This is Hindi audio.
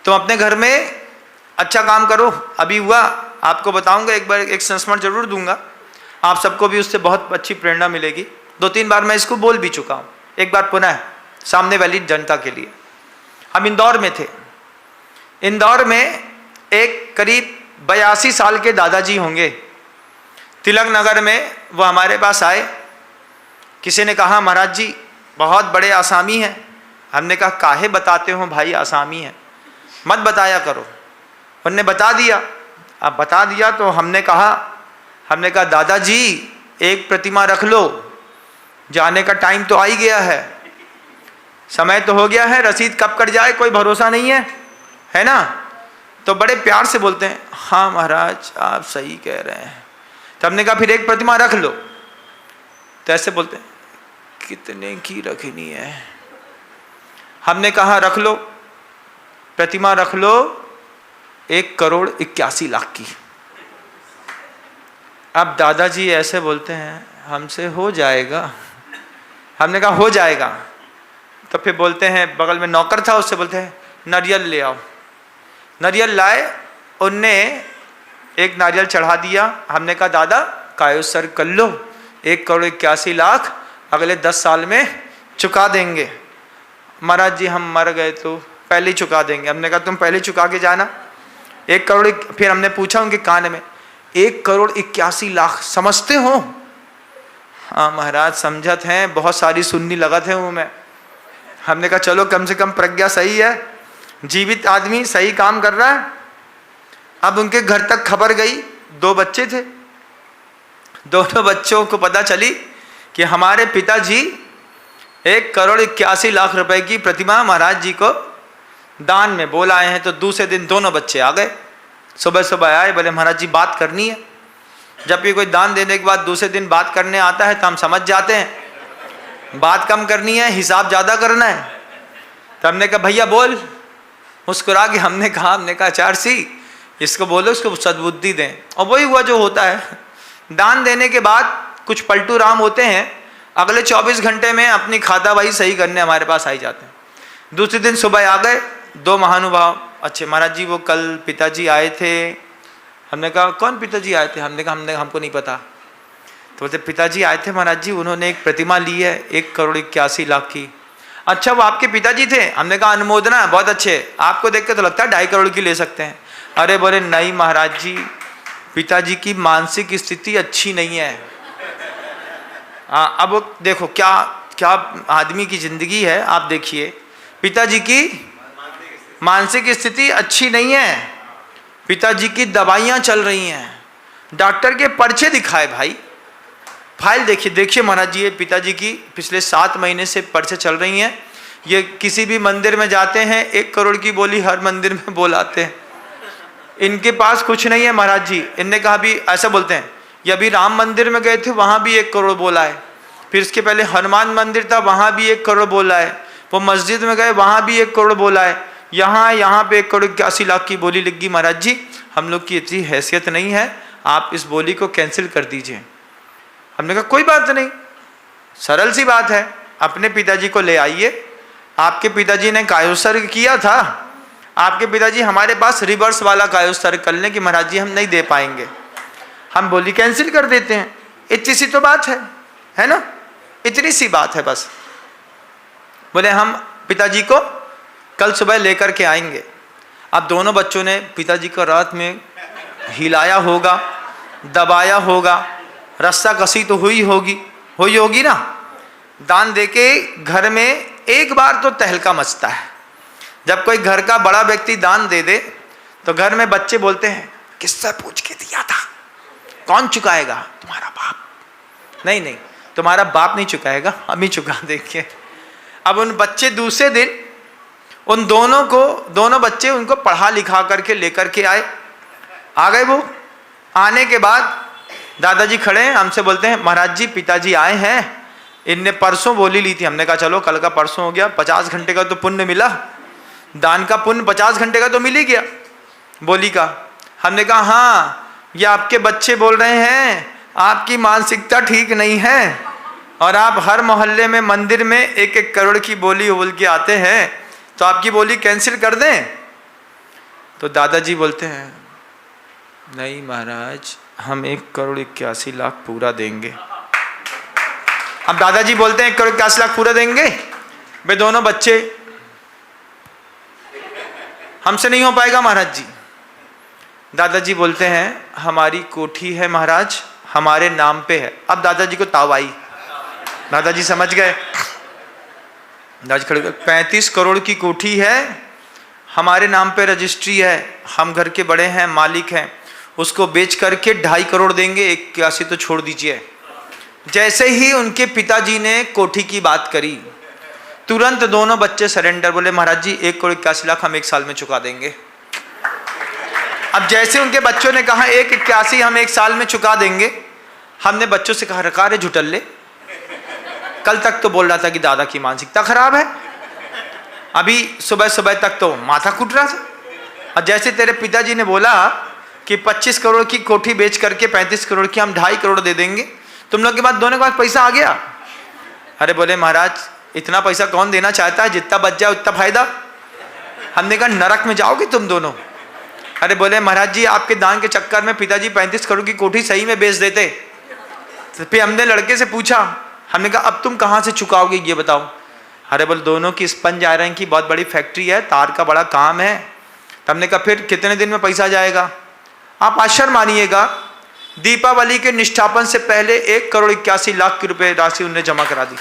तुम अपने घर में अच्छा काम करो। अभी हुआ, आपको बताऊंगा, एक बार एक संस्मरण जरूर दूंगा, आप सबको भी उससे बहुत अच्छी प्रेरणा मिलेगी। 2-3 बार मैं इसको बोल भी चुका हूँ, एक बार पुनः सामने वाली जनता के लिए। हम इंदौर में थे। इंदौर में एक करीब 82 साल के दादाजी होंगे, तिलक नगर में वो हमारे पास आए। किसी ने कहा महाराज जी बहुत बड़े आसामी हैं। हमने कहा काहे बताते हो भाई, आसामी हैं मत बताया करो। उनने बता दिया। अब बता दिया तो हमने कहा दादाजी एक प्रतिमा रख लो, जाने का टाइम तो आ ही गया है, समय तो हो गया है, रसीद कब कट जाए कोई भरोसा नहीं है ना। तो बड़े प्यार से बोलते हैं हाँ महाराज आप सही कह रहे हैं। तो हमने कहा फिर एक प्रतिमा रख लो। तो ऐसे बोलते हैं कितने की रखनी है। हमने कहा रख लो, प्रतिमा रख लो 1,81,00,000 की। अब दादाजी ऐसे बोलते हैं हमसे हो जाएगा। हमने कहा हो जाएगा। तो फिर बोलते हैं, बगल में नौकर था उससे बोलते हैं नारियल ले आओ। नारियल लाए, उनने एक नारियल चढ़ा दिया। हमने कहा दादा कायोत्सर्ग कर लो, 1,81,00,000 अगले 10 साल में चुका देंगे। महाराज जी हम मर गए तो पहले ही चुका देंगे। हमने कहा तुम पहले चुका के जाना 1 करोड़। फिर हमने पूछा उनके कान में 1,81,00,000 समझते हो? हाँ महाराज समझत हैं, बहुत सारी सुन्नी लगत है वो में। हमने कहा चलो कम से कम प्रज्ञा सही है, जीवित आदमी सही काम कर रहा है। अब उनके घर तक खबर गई, 2 बच्चे थे। दोनों बच्चों को पता चली कि हमारे पिताजी 1,81,00,000 रुपए की प्रतिमा महाराज जी को दान में बोल आए हैं। तो दूसरे दिन दोनों बच्चे आ गए, सुबह सुबह आए, बोले महाराज जी बात करनी है। जब भी कोई दान देने के बाद दूसरे दिन बात करने आता है तो हम समझ जाते हैं बात कम करनी है, हिसाब ज़्यादा करना है। तो हमने कहा भैया बोल। मुस्कुरा के हमने कहा आचार्य सी इसको बोलो, उसको सद्बुद्धि दें। और वही हुआ जो होता है। दान देने के बाद कुछ पलटू राम होते हैं, अगले 24 घंटे में अपनी खाता बाई सही करने हमारे पास आई जाते हैं। दूसरे दिन सुबह आ गए 2 महानुभाव। अच्छे महाराज जी वो कल पिताजी आए थे। हमने कहा कौन पिताजी आए थे? हमने कहा हमको नहीं पता। तो बोलते पिताजी आए थे महाराज जी, उन्होंने एक प्रतिमा ली है 1,81,00,000 की। अच्छा वो आपके पिताजी थे? हमने कहा अनुमोदना, बहुत अच्छे, आपको देख के तो लगता है 2.5 करोड़ की ले सकते हैं। अरे बोले नहीं महाराज जी पिताजी की मानसिक स्थिति अच्छी नहीं है। हाँ अब देखो क्या क्या आदमी की जिंदगी है। आप देखिए पिताजी की मानसिक स्थिति अच्छी नहीं है, पिताजी की दवाइयाँ चल रही हैं, डॉक्टर के पर्चे दिखाए भाई, फाइल देखिए महाराज जी ये पिताजी की पिछले 7 महीने से पर्चे चल रही हैं। ये किसी भी मंदिर में जाते हैं 1 करोड़ की बोली हर मंदिर में बोलाते हैं। इनके पास कुछ नहीं है महाराज जी। इनने कहा भी ऐसा बोलते हैं, ये अभी राम मंदिर में गए थे वहाँ भी 1 करोड़ बोला है, फिर इसके पहले हनुमान मंदिर था वहाँ भी 1 करोड़ बोला है, वो मस्जिद में गए वहाँ भी 1 करोड़ बोला है, यहाँ पे 1,81,00,000 की बोली लिख गई। महाराज जी हम लोग की इतनी हैसियत नहीं है, आप इस बोली को कैंसिल कर दीजिए। हमने कहा कोई बात नहीं, सरल सी बात है, अपने पिताजी को ले आइए। आपके पिताजी ने कायोत्सर्ग किया था, आपके पिताजी हमारे पास रिवर्स वाला कायोत्सर्ग कर लें कि महाराज जी हम नहीं दे पाएंगे, हम बोली कैंसिल कर देते हैं। इतनी सी तो बात है ना, इतनी सी बात है बस। बोले हम पिताजी को कल सुबह लेकर के आएंगे। अब दोनों बच्चों ने पिताजी को रात में हिलाया होगा, दबाया होगा, रस्सा कसी तो हुई होगी ना। दान देके घर में एक बार तो तहलका मचता है। जब कोई घर का बड़ा व्यक्ति दान दे दे तो घर में बच्चे बोलते हैं किससे पूछ के दिया था, कौन चुकाएगा? तुम्हारा बाप। नहीं तुम्हारा बाप नहीं चुकाएगा, हम ही चुका देंगे। अब उन बच्चे दूसरे दिन उन दोनों बच्चे उनको पढ़ा लिखा करके लेकर के आ गए। वो आने के बाद दादाजी खड़े हैं, हमसे बोलते हैं महाराज जी पिताजी आए हैं, इनने परसों बोली ली थी। हमने कहा चलो कल का परसों हो गया, 50 घंटे का तो पुण्य मिला, दान का पुण्य 50 घंटे का तो मिल ही गया बोली का। हमने कहा हाँ ये आपके बच्चे बोल रहे हैं आपकी मानसिकता ठीक नहीं है और आप हर मोहल्ले में मंदिर में 1-1 करोड़ की बोली बोल के आते हैं, तो आपकी बोली कैंसिल कर दें। तो दादाजी बोलते हैं नहीं महाराज, हम 1,81,00,000 पूरा देंगे। अब दादाजी बोलते हैं 1,81,00,000 पूरा देंगे? वे दोनों बच्चे, हमसे नहीं हो पाएगा महाराज जी। दादाजी बोलते हैं हमारी कोठी है महाराज, हमारे नाम पे है। अब दादाजी को ताव आई, दादाजी समझ गए। दादाजी खड़े 35 करोड़ की कोठी है, हमारे नाम पे रजिस्ट्री है, हम घर के बड़े हैं, मालिक हैं, उसको बेच करके 2.5 करोड़ देंगे, 81 तो छोड़ दीजिए। जैसे ही उनके पिताजी ने कोठी की बात करी, तुरंत दोनों बच्चे सरेंडर, बोले महाराज जी 1,81,00,000 हम 1 साल में चुका देंगे। अब जैसे उनके बच्चों ने कहा 1,81 हम 1 साल में चुका देंगे, हमने बच्चों से कहा रखा रे झुटल्ले, कल तक तो बोल रहा था कि दादा की मानसिकता खराब है, अभी सुबह सुबह तक तो माथा कूट रहा था, और जैसे तेरे पिताजी ने बोला कि 25 करोड़ की कोठी बेच करके 35 करोड़ की हम 2.5 करोड़ दे देंगे, तुम लोग के पास दोनों के पास पैसा आ गया। अरे बोले महाराज इतना पैसा कौन देना चाहता है, जितना बच जाए उतना फायदा। हमने कहा नरक में जाओगे तुम दोनों। अरे बोले महाराज जी आपके दान के चक्कर में पिताजी 35 करोड़ की कोठी सही में बेच देते। तो फिर हमने लड़के से पूछा, हमने कहा अब तुम कहाँ से चुकाओगे ये बताओ। अरे बोले दोनों की स्पंज आयरन की बहुत बड़ी फैक्ट्री है, तार का बड़ा काम है। तो हमने कहा फिर कितने दिन में पैसा जाएगा। आप आश्चर्य मानिएगा, दीपावली के निष्ठापन से पहले 1,81,00,000 की रुपए राशि उन्हें जमा करा दी।